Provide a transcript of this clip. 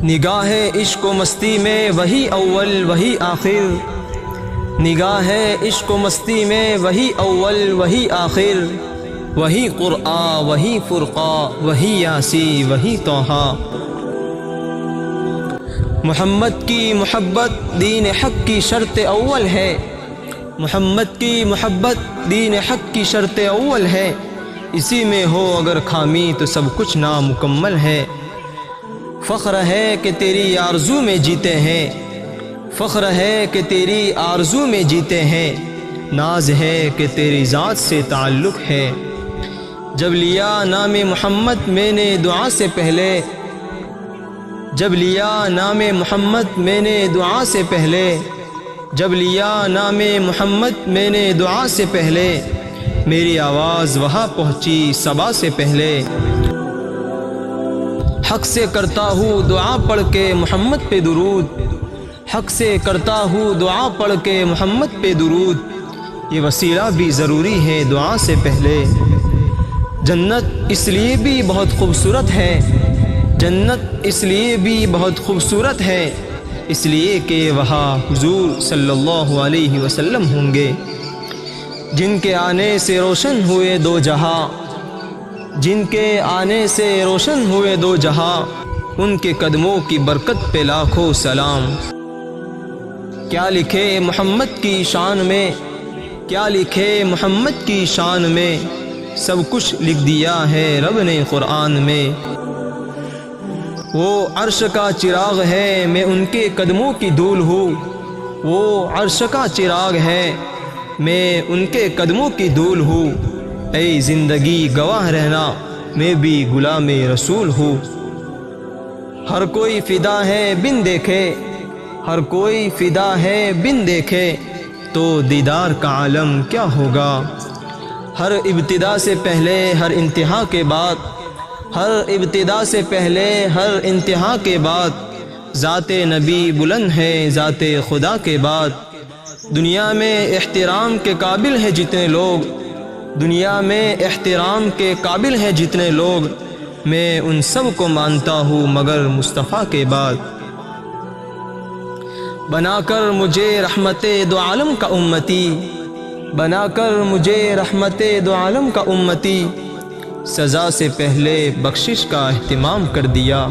نگاہ عشق و مستی میں وہی اول وہی آخر، نگاہ عشق و مستی میں وہی اول وہی آخر، وہی قرآن وہی فرقان وہی یاسی وہی طٰہٰ۔ محمد کی محبت دین حق کی شرط اول ہے، محمد کی محبت دین حق کی شرط اول ہے، اسی میں ہو اگر خامی تو سب کچھ نامکمل ہے۔ فخر ہے کہ تیری آرزو میں جیتے ہیں، فخر ہے کہ تیری آرزو میں جیتے ہیں، ناز ہے کہ تیری ذات سے تعلق ہے۔ جب لیا نام محمد میں نے دعا سے پہلے، جب لیا نام محمد میں نے دعا سے پہلے، جب لیا نام محمد میں نے دعا سے پہلے، میری آواز وہاں پہنچی صبا سے پہلے۔ حق سے کرتا ہوں دعا پڑھ کے محمد پہ درود، حق سے کرتا ہوں دعا پڑھ کے محمد پہ درود، یہ وسیلہ بھی ضروری ہے دعا سے پہلے۔ جنت اس لیے بھی بہت خوبصورت ہے، جنت اس لیے بھی بہت خوبصورت ہے، اس لیے کہ وہاں حضور صلی اللہ علیہ وسلم ہوں گے، جن کے آنے سے روشن ہوئے دو جہاں، جن کے آنے سے روشن ہوئے دو جہاں، ان کے قدموں کی برکت پہ لاکھوں سلام۔ کیا لکھے محمد کی شان میں، کیا لکھے محمد کی شان میں، سب کچھ لکھ دیا ہے رب نے قرآن میں۔ وہ عرش کا چراغ ہے میں ان کے قدموں کی دھول ہوں، وہ عرش کا چراغ ہے میں ان کے قدموں کی دھول ہوں، اے زندگی گواہ رہنا میں بھی غلام رسول ہوں۔ ہر کوئی فدا ہے بن دیکھے، ہر کوئی فدا ہے بن دیکھے، تو دیدار کا عالم کیا ہوگا۔ ہر ابتدا سے پہلے ہر انتہا کے بعد، ہر ابتدا سے پہلے ہر انتہا کے بعد، ذات نبی بلند ہے ذات خدا کے بعد۔ دنیا میں احترام کے قابل ہے جتنے لوگ، دنیا میں احترام کے قابل ہیں جتنے لوگ، میں ان سب کو مانتا ہوں مگر مصطفیٰ کے بعد۔ بنا کر مجھے رحمت دو عالم کا امتی، بنا کر مجھے رحمت دو عالم کا امتی، سزا سے پہلے بخشش کا اہتمام کر دیا۔